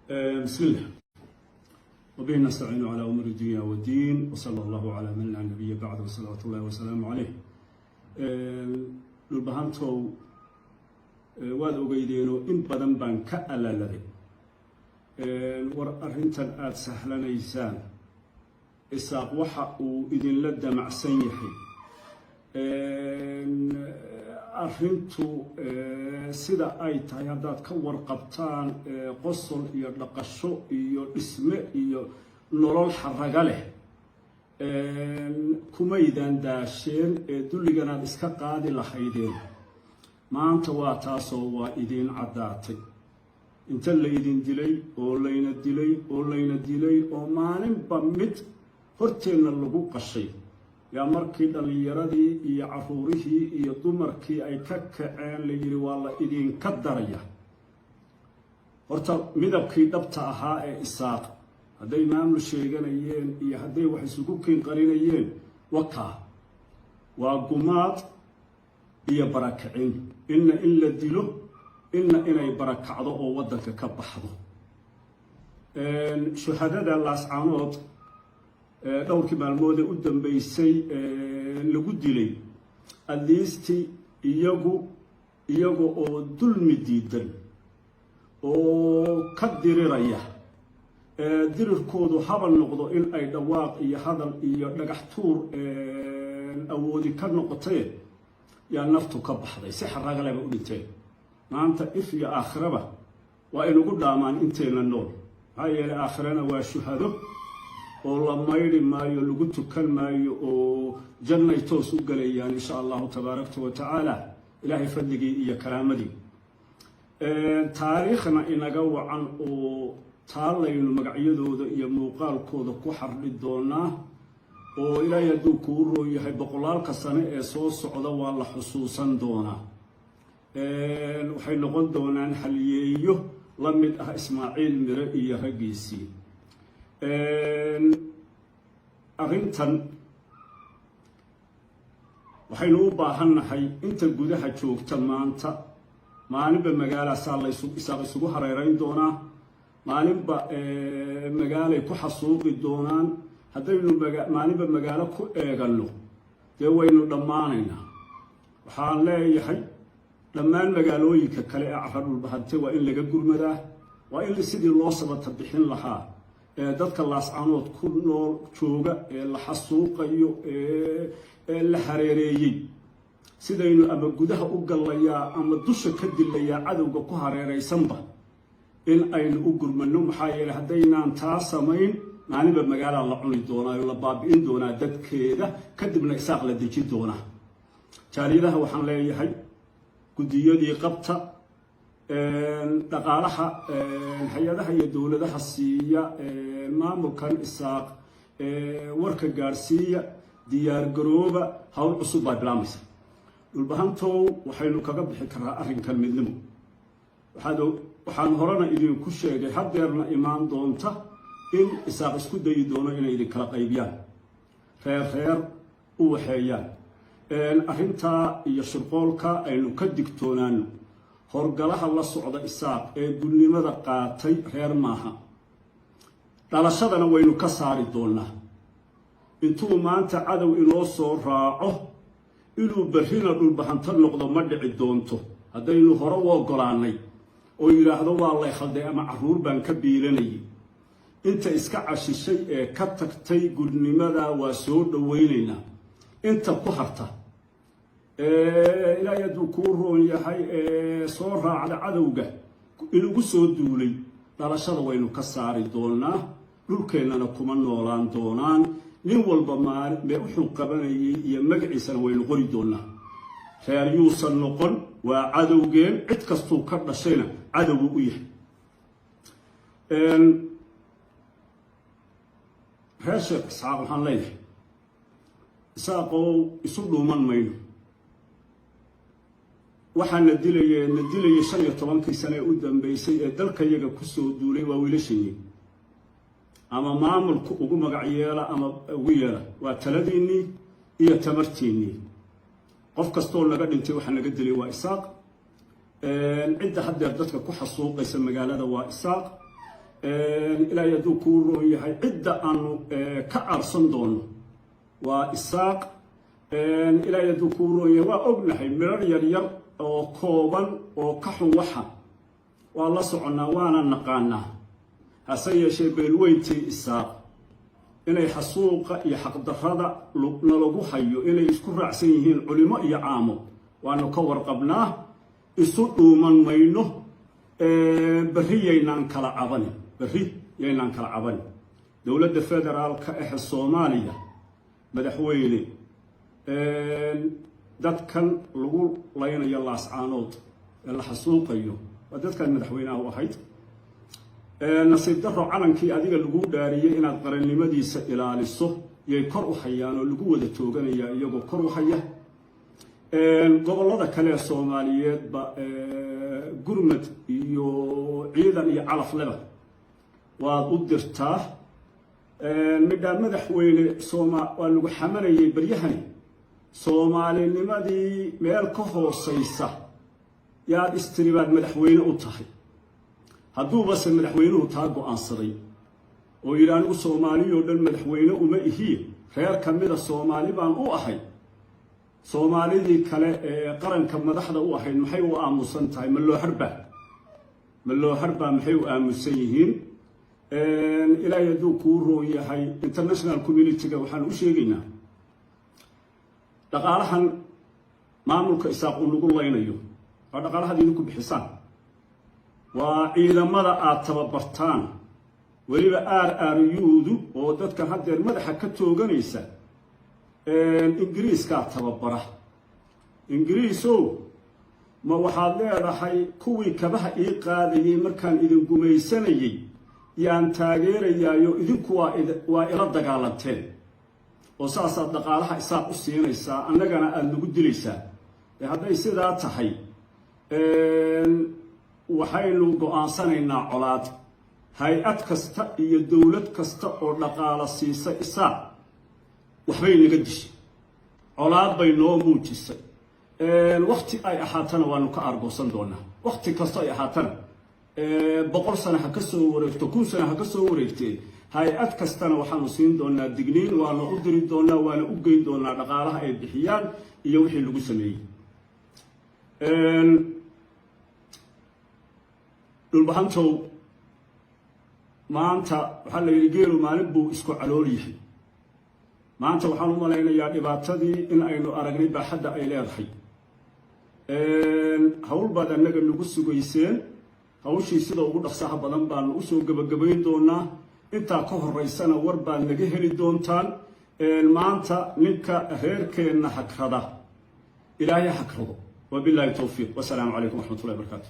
بسم الله وبه نستعين على أمور الدنيا والدين وصلى الله على من لا نبي بعد وصلاة الله وسلام عليه للبهانتو waad ogeydeenoo in badan baan ka alaladay war arrintan aad sahlanaysaan isaaq waxa uu idinla damacsan yahay arrintu sida ay tahay haddaad ka warqabtaan qosol iyo dhaqasho iyo dhisme iyo nolol xaraga leh kumaydaan daasheen dulliganaad iska qaadi lahaydeen maanta waa taasoo waa idin caddaatay inta laydin dilay oo layna dilay oo maalinba mid horteenna lagu qashay yaa markii dhallinyaradii iyo caruurihii iyo dumarkii ay ka kaceen la yidhi waa la idinka daraya horta midabkii dhabta ahaa ee isaaq hadday maamul sheeganayeen iyo hadday wax isugu kiinqarinayeen wakaa waa gumaad iyo barakacin inna in la dilo inna inay barakacdo oo waddanka ka baxdo shuhadada laascaanood dhowrkii maalmood ee u dambeysay lagu dilay adliisti iyaga oo dulmi diidan oo ka diriraya dirirkoodu haba noqdo in ay dhawaaq iyo hadal iyo dhagax tuur awoodi ka noqotee yaa naftu ka baxday si xaragaleba u dhinteen maanta if iyo aakhiraba waa inugu dhaamaan inteena nool maxaa yeelay aakhirana waa shuhado oo la maydhi maayo lagu tukan maayo oo jannay toos u galayaan insha allahu tabaaraka wa tacaala ilaahay fadligii iyo karaamadii taariikhna inaga wacan oo taalaynu magacyadooda iyo muuqaalkooda ku xardhi doonaa oo ilaahay hadduu kuu roon yahay boqolaalka sane ee soo socda waa la xusuusan doonaa waxay noqon doonaan haliyeeyo la mid ah ismaaciil mire iyo raggiisii arrintan waxaynu u baahannahay inta gudaha joogta maanta maalinba magaalaasaa isaaq isugu hareerayn doonaa maalinba magaalay ku xasuuqi doonaan haddaynu maalinba magaalo ku eeganno dee waynu dhammaanaynaa waxaan leeyahay dhammaan magaalooyinka kale ee cara dhulbahante waa in laga gurmadaa waa in sidii loo sabata bixin lahaa dadka laascaanood ku nool jooga ee la xasuuqayo ee la hareereeyey sidaynu ama gudaha u gallayaa ama dusha ka dilayaa cadowga ku hareeraysanba in aynu u gurmano maxaa yeelay haddaynaan taa samayn maalinba magaalaa la cuni doonaa oo la baabi'in doonaa dadkeeda kadibna isaaq la dejin doonaa jaaliyadaha waxaan leeyahay guddiyadii qabta dhaqaalaha hay-adaha iyo dowladaha siiya maamulkan isaaq warka gaadhsiiya diyaargarooba hawl cusub baa bilaamaysa dhulbahantow waxaynu kaga bixi karaa arrinkan midnimo waxaan horena idinku sheegay haddeerna imaan doonta in isaaq isku dayi doono inay idinkala qaybiyaan reer u waxeeyaan arrintaa iyo shirqoolka aynu ka digtoonaano horgalaha la socda isaaq ee gulnimada qaatay reer maaha dhalashadana waynu ka saari doonaa intuu maanta cadow inoo soo raaco inuu berrina dhulbahanto noqdo ma dhici doonto haddaynu hore u oggolaanay oo yidhaahdo waa lay khalday ama carruur baan ka biilanayay inta iska cashishay ee ka tagtay gudnimada waa soo dhowaynaynaa inta ku harta ilaahay hadduu kuu roon yahay soo raacda cadowga inugu soo duulay dhalashada waynu ka saari doonaa dhulkeennana kuma noolaan doonaan nin walba wuxuu qabanayay iyo magaciisana waynu qori doonaa reer yuusan noqon waa cadowgeen cid kastuu ka dhashayna cadowgu u yahay reer sheekh isxaaq waxaan leeyahay isaaqow isu dhuuman mayno waxaana dilayay 15 sane u dambeysay ee dalka yaga ku soo duulay waa wiilashayeen ama maamulku ugu magac yeela ama ugu yeela waa taladiinii iyo tamartiinii qof kastoo laga dhintay waxa naga dilay waa isaaq cidda haddeer dadka ku xasuuqaysa magaalada waa isaaq ilaa hadduu kuu roon yahay cidda aanu ka aarsan doono waa isaaq ilaa hadduu kuu roon yahay waa ognahay mirar yaryar oo kooban oo ka xun waxa waa la soconnaa waana naqaanaa hase yeeshee beelweyntii isaaq inay xasuuqa iyo xaqdarrada nalagu hayo inay isku raacsan yihiin culimo iyo caamo waanu ka warqabnaa isu dhuuman mayno berri yaynaan kala cabanin dowladda federaalka ah Soomaaliya madaxweyne dadkan lagu laynayo laascaanood ee la xasuuqayo waa dadkan madaxweynaha u ahayd nasiib darro calankii adiga lagu dhaariyay inaad qarannimadiisa ilaaliso yay kor u hayaan oo lagu wada tooganaya iyagoo kor u haya gobollada kale ee Soomaaliyeedba gurmad iyo ciidan iyo calaf leba waad u dirtaa midda madaxweyne waa lagu xamanayay baryahani Soomaalinimadii meel ka hooseysa yaad istiribaad madaxweyne u tahay hadduuba se madaxweynuhu taa go'aansaday oo yidhi anigu Soomaaliyo dhan madaxweyne uma ihiye reer ka mida Soomaali baan u ahay Soomaalidii kale ee qaranka madaxda u ahayd maxay u aamusan tahay ma loo harbaa maxay u aamusan yihiin ilaa hadduu kuu roon yahay international community-ga waxaan u sheegaynaa dhaqaalahan maamulka isaaq uu nagu laynayo waa dhaqaalahaad idinku bixisaan waa ciidamada aad tababartaan weliba RRU-du oo dadkan haddeer madaxa ka tooganaysa ingiriiskaa tababara ingiriisow ma waxaad leedahay kuwii kabaha ii qaadayay markaan idin gumaysanayay yaan taageerayaayo idinku waa ila dagaalanteen oo saasaad dhaqaalaha isaaq u siinaysaa annagana aada nagu dilaysaa hadday sidaa tahay waxaynu go'aansanaynaa colaad hay-ad kasta iyo dowlad kasta oo dhaqaala siisa isaaq waxbay naga dishay colaad bay noo muujisay waqti ay ahaatana waanu ka argoosan doonaa waqti kasta ay ahaatana 100 sano ha ka soo wareegto 1000 sano ha ka soo wareegtee hay-ad kastana waxaanu siin doonaa digniin waana u diri doonaa waana u geyn doonaa dhaqaalaha ay bixiyaan iyo wixii lagu sameeyey dhulbahantow maanta waxaa la yidhi geelu maalin buu isku calool yahay maanta waxaan u malaynayaa dhibaatadii in aynu aragnay baaxadda ay leedahay hawl baad annaga nagu sugayseen hawshii sida ugu dhaqsaha badan baanu usoo gabagabayn doonaa intaa ka horeysana war baad naga heli doontaan maanta ninka reerkeenna hakrada ilaahay hakrado wabilaahi tawfiiq wasalaamu calaykum waraxmatullahi wabarakaatu